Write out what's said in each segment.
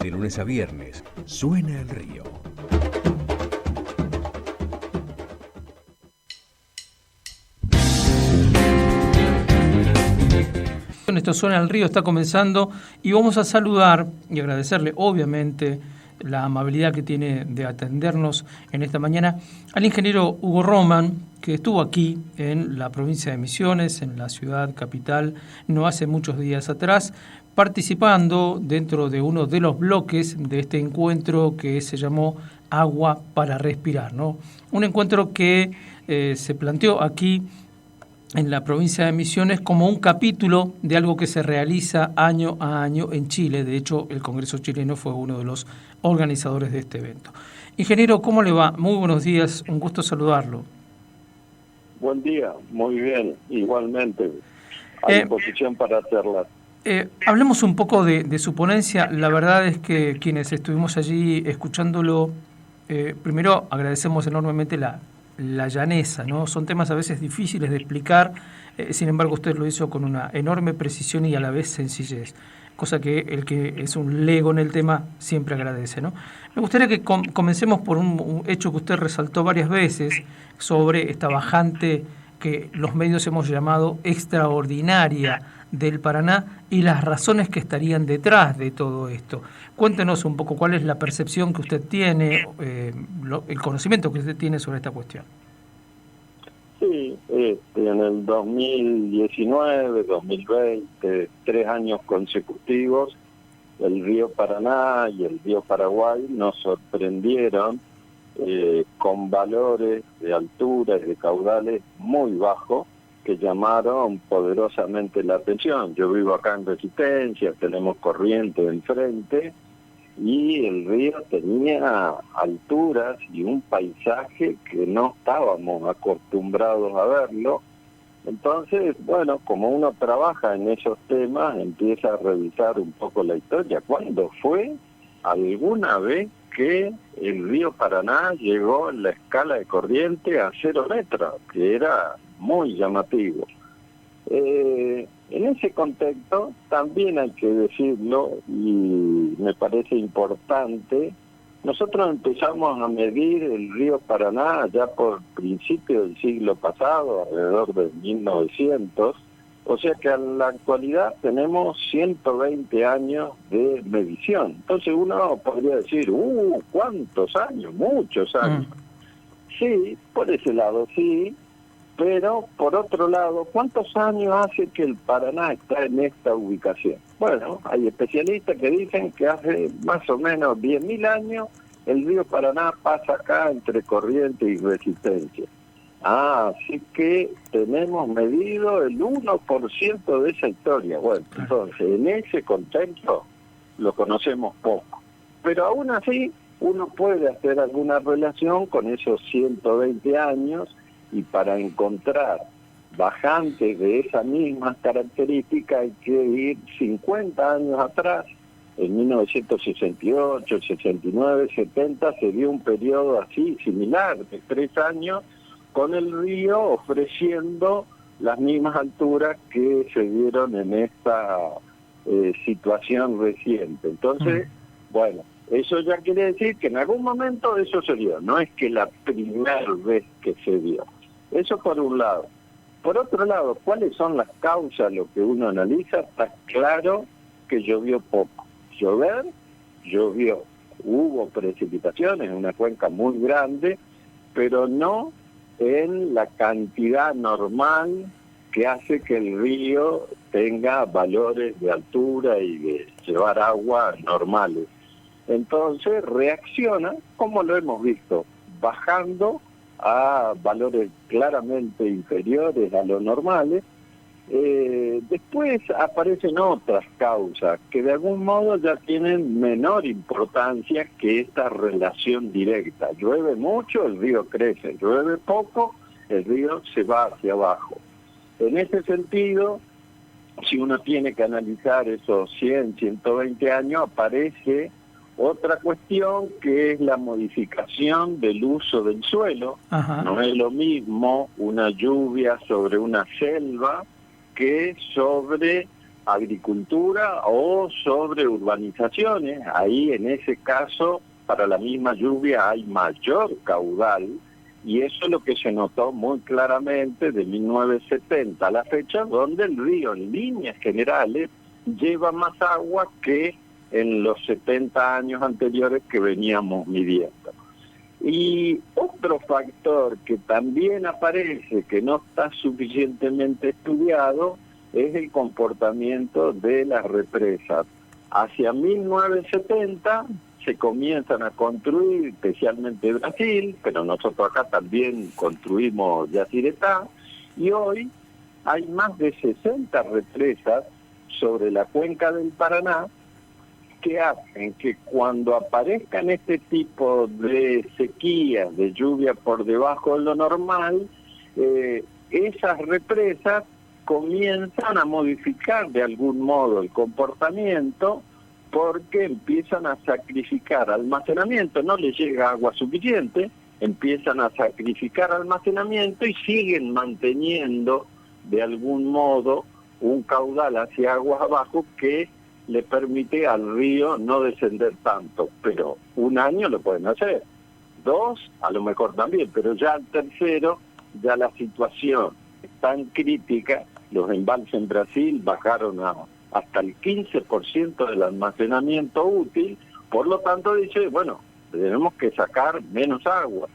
De lunes a viernes, suena el río. Esto Suena el Río está comenzando y vamos a saludar y agradecerle obviamente la amabilidad que tiene de atendernos en esta mañana al ingeniero Hugo Roman, que estuvo aquí en la provincia de Misiones, en la ciudad capital, no hace muchos días atrás, participando dentro de uno de los bloques de este encuentro que se llamó Agua para Respirar, ¿no? Un encuentro que se planteó aquí en la provincia de Misiones como un capítulo de algo que se realiza año a año en Chile. De hecho, el Congreso chileno fue uno de los organizadores de este evento. Ingeniero, ¿cómo le va? Muy buenos días, un gusto saludarlo. Buen día, muy bien, igualmente, a disposición para hacerlas. Hablemos un poco de su ponencia. La verdad es que quienes estuvimos allí escuchándolo, primero agradecemos enormemente la llaneza, ¿no? Son temas a veces difíciles de explicar, sin embargo usted lo hizo con una enorme precisión y a la vez sencillez, cosa que el que es un lego en el tema siempre agradece, ¿no? Me gustaría que comencemos por un hecho que usted resaltó varias veces sobre esta bajante que los medios hemos llamado extraordinaria del Paraná y las razones que estarían detrás de todo esto. Cuéntenos un poco cuál es la percepción que usted tiene, el conocimiento que usted tiene sobre esta cuestión. Sí, en el 2019, 2020, 3 años consecutivos, el río Paraná y el río Paraguay nos sorprendieron con valores de altura y de caudales muy bajos que llamaron poderosamente la atención. Yo vivo acá en Resistencia, tenemos corriente enfrente y el río tenía alturas y un paisaje que no estábamos acostumbrados a verlo. Entonces, bueno, como uno trabaja en esos temas, empieza a revisar un poco la historia. ¿Cuándo fue alguna vez que el río Paraná llegó en la escala de corriente a 0 metros, que era muy llamativo? En ese contexto también hay que decirlo, y me parece importante, nosotros empezamos a medir el río Paraná ya por principios del siglo pasado, alrededor de 1900, o sea que en la actualidad tenemos 120 años de medición. Entonces uno podría decir, ¿cuántos años? Muchos años. Sí, por ese lado sí, pero por otro lado, ¿cuántos años hace que el Paraná está en esta ubicación? Bueno, hay especialistas que dicen que hace más o menos 10.000 años el río Paraná pasa acá entre Corrientes y Resistencia. Así que tenemos medido el 1% de esa historia. Bueno, entonces en ese contexto lo conocemos poco. Pero aún así uno puede hacer alguna relación con esos 120 años y para encontrar bajantes de esas mismas características hay que ir 50 años atrás. En 1968, 69, 70 se dio un periodo así similar de 3 años con el río ofreciendo las mismas alturas que se dieron en esta situación reciente. Entonces, bueno, eso ya quiere decir que en algún momento eso se dio, no es que la primera vez que se dio. Eso por un lado. Por otro lado, ¿cuáles son las causas? Lo que uno analiza, está claro que llovió poco. Llovió, hubo precipitaciones, una cuenca muy grande, pero no en la cantidad normal que hace que el río tenga valores de altura y de llevar agua normales. Entonces reacciona, como lo hemos visto, bajando a valores claramente inferiores a los normales. Después aparecen otras causas que de algún modo ya tienen menor importancia que esta relación directa. Llueve mucho, el río crece; llueve poco, el río se va hacia abajo. En ese sentido, si uno tiene que analizar esos 100, 120 años, aparece otra cuestión que es la modificación del uso del suelo. Ajá. No es lo mismo una lluvia sobre una selva que sobre agricultura o sobre urbanizaciones. Ahí en ese caso, para la misma lluvia hay mayor caudal, y eso es lo que se notó muy claramente de 1970 a la fecha, donde el río en líneas generales lleva más agua que en los 70 años anteriores que veníamos midiendo. Y otro factor que también aparece, que no está suficientemente estudiado, es el comportamiento de las represas. Hacia 1970 se comienzan a construir, especialmente Brasil, pero nosotros acá también construimos Yacyretá, y hoy hay más de 60 represas sobre la cuenca del Paraná que hacen que cuando aparezcan este tipo de sequías, de lluvia por debajo de lo normal, esas represas comienzan a modificar de algún modo el comportamiento, porque empiezan a sacrificar almacenamiento, no les llega agua suficiente, empiezan a sacrificar almacenamiento y siguen manteniendo de algún modo un caudal hacia aguas abajo que le permite al río no descender tanto. Pero un año lo pueden hacer, 2 a lo mejor también, pero ya al tercero ya la situación es tan crítica. Los embalses en Brasil bajaron hasta el 15% del almacenamiento útil, por lo tanto dice, bueno, tenemos que sacar menos agua.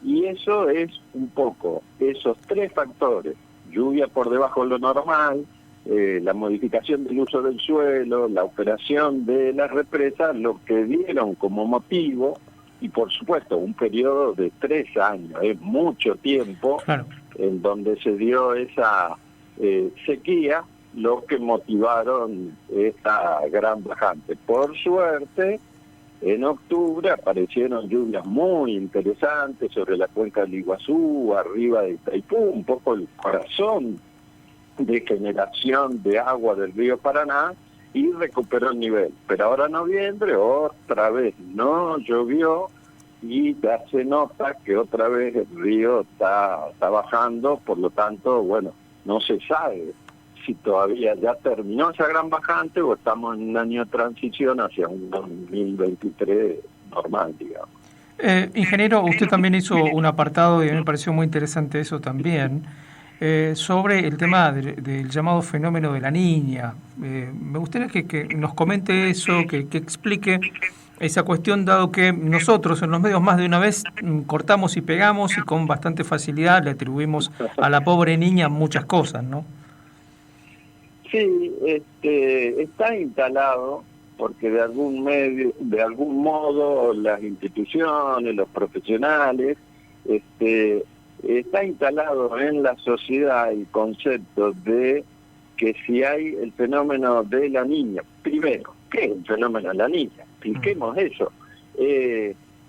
Y eso es un poco esos 3 factores: lluvia por debajo de lo normal, la modificación del uso del suelo, la operación de las represas, lo que dieron como motivo, y por supuesto un periodo de 3 años, es mucho tiempo, claro, en donde se dio esa sequía, lo que motivaron esta gran bajante. Por suerte, en octubre aparecieron lluvias muy interesantes sobre la cuenca del Iguazú, arriba de Itaipú, un poco el corazón de generación de agua del río Paraná, y recuperó el nivel. Pero ahora en noviembre otra vez no llovió y ya se nota que otra vez el río está bajando, por lo tanto, bueno, no se sabe si todavía ya terminó esa gran bajante o estamos en un año de transición hacia un 2023 normal, digamos. Ingeniero, usted también hizo un apartado, y a mí me pareció muy interesante eso también, sobre el tema del llamado fenómeno de la Niña. Me gustaría que nos comente eso, que explique esa cuestión, dado que nosotros en los medios más de una vez cortamos y pegamos, y con bastante facilidad le atribuimos a la pobre niña muchas cosas, ¿no? Sí, está instalado, porque de algún modo las instituciones, los profesionales, está instalado en la sociedad el concepto de que si hay el fenómeno de la Niña, primero, ¿qué es el fenómeno de la Niña? Expliquemos eso.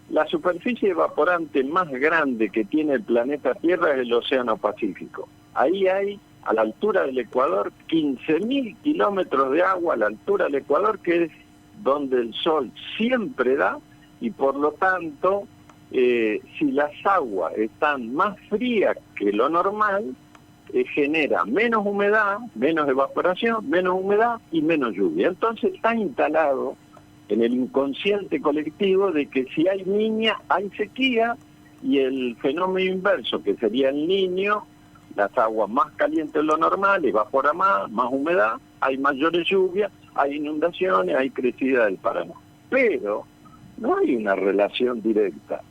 La superficie evaporante más grande que tiene el planeta Tierra es el Océano Pacífico. Ahí hay, a la altura del Ecuador, 15.000 kilómetros de agua a la altura del Ecuador, que es donde el sol siempre da, y por lo tanto, si las aguas están más frías que lo normal, genera menos humedad, menos evaporación, menos humedad y menos lluvia. Entonces está instalado en el inconsciente colectivo de que si hay niña, hay sequía, y el fenómeno inverso, que sería el Niño, las aguas más calientes de lo normal, evapora más humedad, hay mayores lluvias, hay inundaciones, hay crecida del Paraná. Pero no hay una relación directa,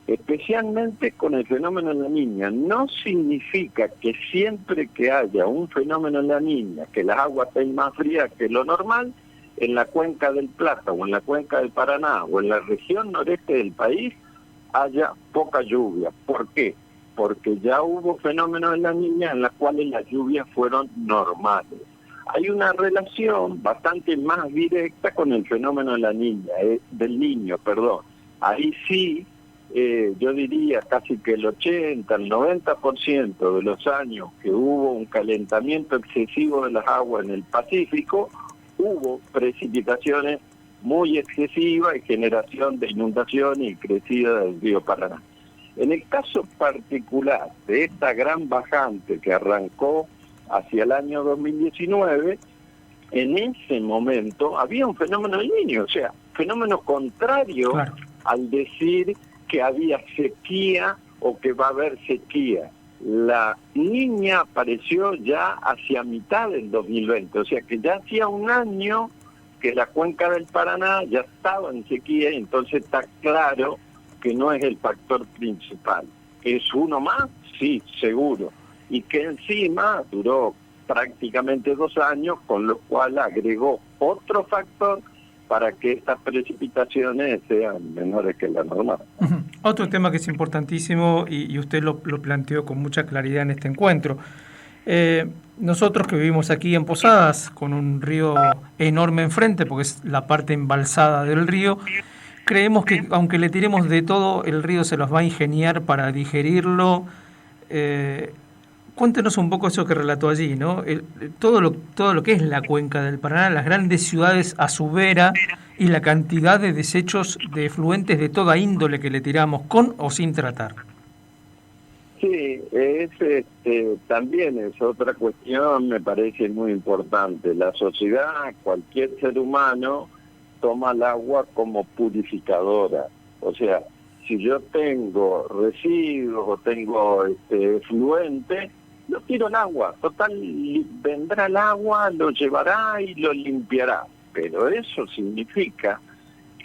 especialmente con el fenómeno de la Niña. No significa que siempre que haya un fenómeno en la Niña, que las aguas estén más frías que lo normal, en la cuenca del Plata o en la cuenca del Paraná o en la región noreste del país haya poca lluvia. ¿Por qué? Porque ya hubo fenómenos en la Niña en las cuales las lluvias fueron normales. Hay una relación bastante más directa con el fenómeno de la Niña, del Niño, perdón. Ahí sí, yo diría casi que el 80, el 90% de los años que hubo un calentamiento excesivo de las aguas en el Pacífico, hubo precipitaciones muy excesivas y generación de inundaciones y crecida del río Paraná. En el caso particular de esta gran bajante que arrancó hacia el año 2019, en ese momento había un fenómeno del Niño, o sea, fenómeno contrario al decir que había sequía o que va a haber sequía. La Niña apareció ya hacia mitad del 2020, o sea que ya hacía un año que la cuenca del Paraná ya estaba en sequía, y entonces está claro que no es el factor principal. ¿Es uno más? Sí, seguro. Y que encima duró prácticamente 2 años, con lo cual agregó otro factor para que estas precipitaciones sean menores que la normal. Otro tema que es importantísimo, y usted lo planteó con mucha claridad en este encuentro. Nosotros que vivimos aquí en Posadas, con un río enorme enfrente, porque es la parte embalsada del río, creemos que aunque le tiremos de todo, el río se los va a ingeniar para digerirlo. Cuéntenos un poco eso que relató allí, ¿no? Todo lo que es la cuenca del Paraná, las grandes ciudades a su vera y la cantidad de desechos de efluentes de toda índole que le tiramos, con o sin tratar. Sí, también es otra cuestión, me parece muy importante. La sociedad, cualquier ser humano, toma el agua como purificadora. O sea, si yo tengo residuos o tengo efluente, lo tiro en agua. Total, vendrá el agua, lo llevará y lo limpiará. Pero eso significa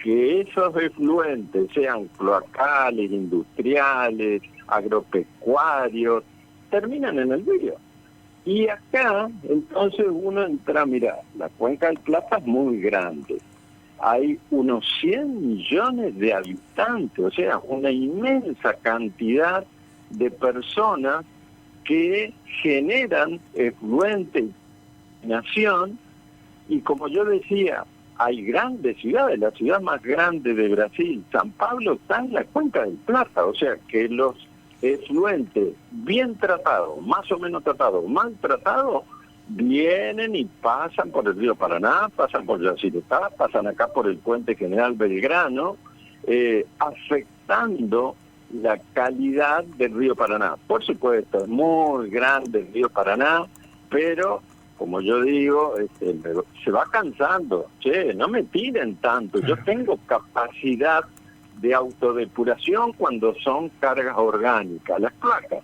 que esos efluentes, sean cloacales, industriales, agropecuarios, terminan en el río. Y acá, entonces, uno entra, mira, la cuenca del Plata es muy grande. Hay unos 100 millones de habitantes, o sea, una inmensa cantidad de personas que generan efluente y nación, y como yo decía, hay grandes ciudades. La ciudad más grande de Brasil, San Pablo, está en la cuenca del Plata, o sea que los efluentes bien tratados, más o menos tratados, mal tratados, vienen y pasan por el río Paraná, pasan por Yacyretá, pasan acá por el puente General Belgrano, afectando la calidad del río Paraná. Por supuesto, es muy grande el río Paraná, pero como yo digo, se va cansando. Che, no me tiren tanto. Yo tengo capacidad de autodepuración cuando son cargas orgánicas. Las placas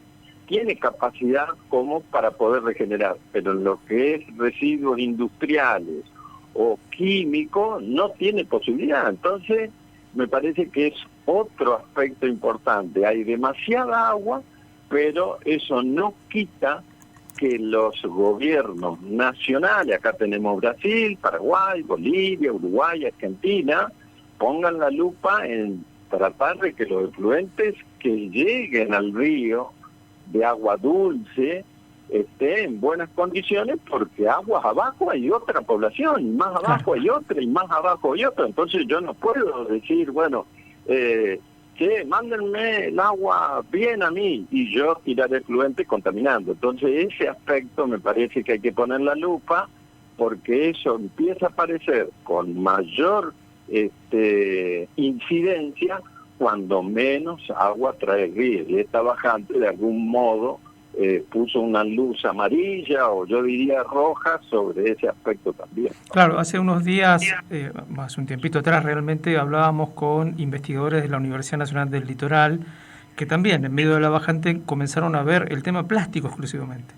tiene capacidad como para poder regenerar, pero lo que es residuos industriales o químicos no tiene posibilidad. Entonces, me parece que es otro aspecto importante. Hay demasiada agua, pero eso no quita que los gobiernos nacionales, acá tenemos Brasil, Paraguay, Bolivia, Uruguay, Argentina, pongan la lupa en tratar de que los efluentes que lleguen al río de agua dulce esté en buenas condiciones, porque aguas abajo hay otra población, y más abajo hay otra, y más abajo hay otra. Entonces yo no puedo decir, bueno, que mándenme el agua bien a mí y yo tirar efluente contaminando. Entonces ese aspecto me parece que hay que poner la lupa, porque eso empieza a aparecer con mayor incidencia cuando menos agua trae el río. Y esta bajante de algún modo puso una luz amarilla, o yo diría roja, sobre ese aspecto también. Claro, hace unos días, hace un tiempito atrás realmente, hablábamos con investigadores de la Universidad Nacional del Litoral, que también en medio de la bajante comenzaron a ver el tema plástico exclusivamente.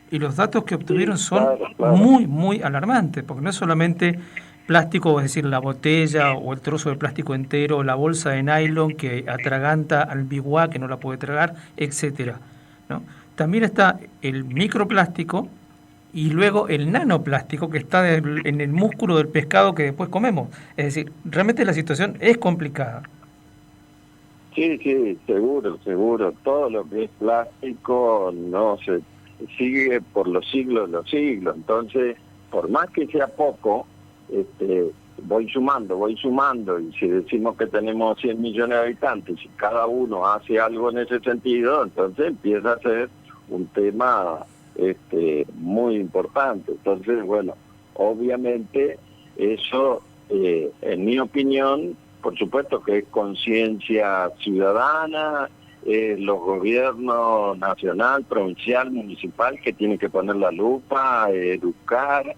Y los datos que obtuvieron son muy, muy alarmantes, porque no es solamente plástico, es decir, la botella o el trozo de plástico entero, o la bolsa de nylon que atraganta al biguá, que no la puede tragar, etcétera, ¿no? También está el microplástico y luego el nanoplástico que está en el músculo del pescado que después comemos. Es decir, realmente la situación es complicada. Sí, seguro. Todo lo que es plástico no se sigue por los siglos de los siglos. Entonces, por más que sea poco, voy sumando, y si decimos que tenemos 100 millones de habitantes y cada uno hace algo en ese sentido, entonces empieza a ser un tema muy importante. Entonces, bueno, obviamente eso, en mi opinión, por supuesto que es conciencia ciudadana, los gobiernos nacional, provincial, municipal, que tienen que poner la lupa, educar,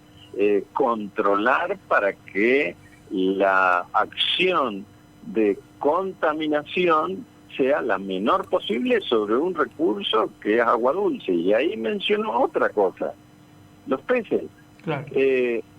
controlar para que la acción de contaminación sea la menor posible sobre un recurso que es agua dulce. Y ahí mencionó otra cosa, los peces. Claro.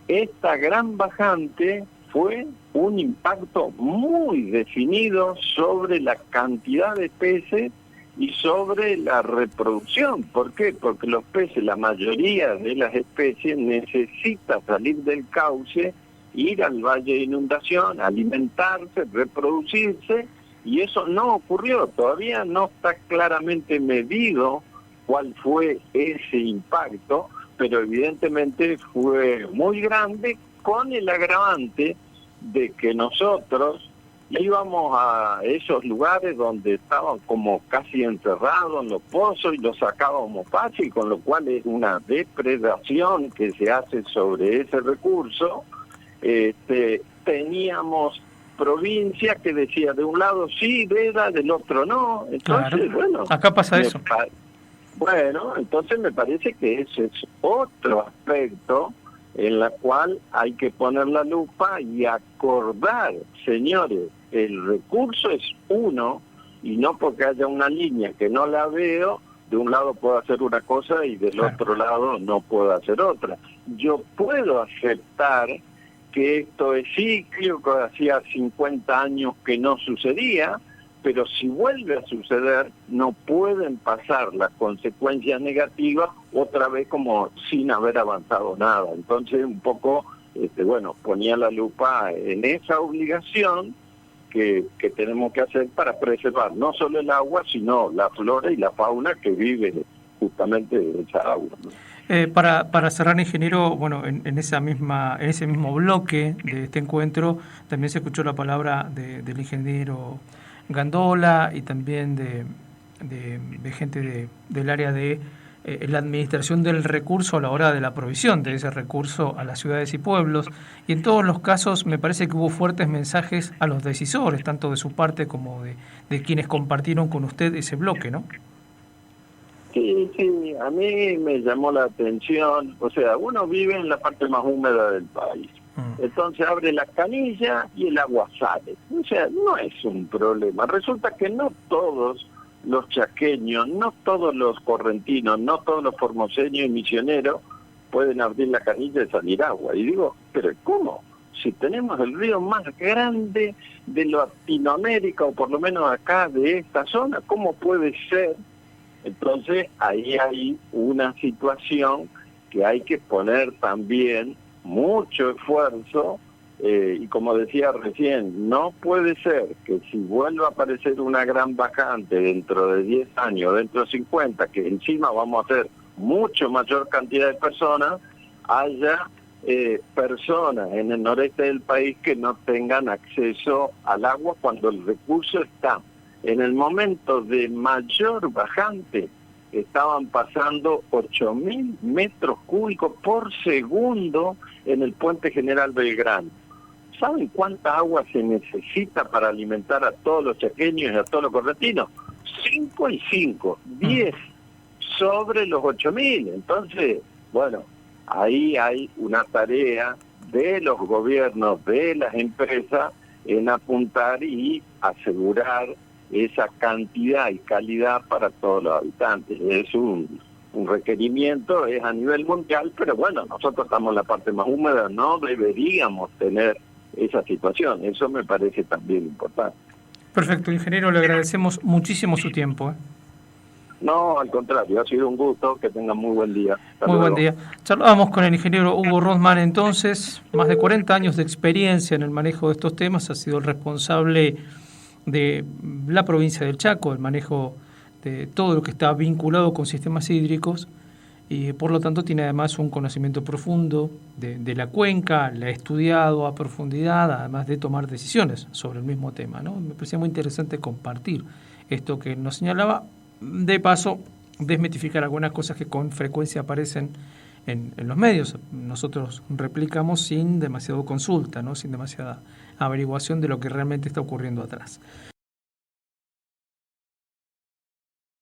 Esta gran bajante fue un impacto muy definido sobre la cantidad de peces y sobre la reproducción. ¿Por qué? Porque los peces, la mayoría de las especies, necesitan salir del cauce, ir al valle de inundación, alimentarse, reproducirse, y eso no ocurrió. Todavía no está claramente medido cuál fue ese impacto, pero evidentemente fue muy grande, con el agravante de que nosotros íbamos a esos lugares donde estaban como casi encerrados en los pozos y los sacábamos fácil, con lo cual es una depredación que se hace sobre ese recurso. Teníamos provincia que decía de un lado sí veda, del otro no. Entonces, claro. bueno, Acá pasa eso. Bueno, entonces me parece que ese es otro aspecto en la cual hay que poner la lupa y acordar, señores, el recurso es uno, y no porque haya una línea que no la veo, de un lado puedo hacer una cosa y del otro lado no puedo hacer otra. Yo puedo aceptar que esto es cíclico, hacía 50 años que no sucedía, pero si vuelve a suceder, no pueden pasar las consecuencias negativas otra vez como sin haber avanzado nada. Entonces, un poco, ponía la lupa en esa obligación que tenemos que hacer para preservar no solo el agua, sino la flora y la fauna que vive justamente de esa agua, ¿no? Para cerrar, ingeniero, bueno, en ese mismo bloque de este encuentro también se escuchó la palabra del ingeniero Gandola y también de gente del área de la administración del recurso a la hora de la provisión de ese recurso a las ciudades y pueblos. Y en todos los casos me parece que hubo fuertes mensajes a los decisores, tanto de su parte como de quienes compartieron con usted ese bloque, ¿no? Sí, a mí me llamó la atención. O sea, uno vive en la parte más húmeda del país. Entonces abre la canilla y el agua sale. O sea, no es un problema. Resulta que no todos los chaqueños, no todos los correntinos, no todos los formoseños y misioneros pueden abrir la canilla y salir agua. Y digo, ¿pero cómo? Si tenemos el río más grande de Latinoamérica, o por lo menos acá de esta zona, ¿cómo puede ser? Entonces ahí hay una situación que hay que poner también mucho esfuerzo, y como decía recién, no puede ser que si vuelva a aparecer una gran vacante dentro de 10 años, dentro de 50, que encima vamos a hacer mucho mayor cantidad de personas, haya personas en el noreste del país que no tengan acceso al agua cuando el recurso está. En el momento de mayor bajante estaban pasando 8.000 metros cúbicos por segundo en el puente General Belgrano. ¿Saben cuánta agua se necesita para alimentar a todos los chaqueños y a todos los correntinos? 5 y 5, 10 sobre los 8.000. Entonces, bueno, ahí hay una tarea de los gobiernos, de las empresas, en apuntar y asegurar esa cantidad y calidad para todos los habitantes. Es un requerimiento, es a nivel mundial, pero bueno, nosotros estamos en la parte más húmeda, no deberíamos tener esa situación. Eso me parece también importante. Perfecto, ingeniero, le agradecemos muchísimo su tiempo. No, al contrario, ha sido un gusto, que tengan muy buen día. Hasta muy luego. Buen día. Charlábamos con el ingeniero Hugo Rosman, entonces, más de 40 años de experiencia en el manejo de estos temas, ha sido el responsable de la provincia del Chaco, el manejo de todo lo que está vinculado con sistemas hídricos, y por lo tanto tiene además un conocimiento profundo de la cuenca, la ha estudiado a profundidad, además de tomar decisiones sobre el mismo tema, ¿no? Me parecía muy interesante compartir esto que nos señalaba, de paso desmitificar algunas cosas que con frecuencia aparecen en los medios. Nosotros replicamos sin demasiado consulta, ¿no? Sin demasiada averiguación de lo que realmente está ocurriendo atrás.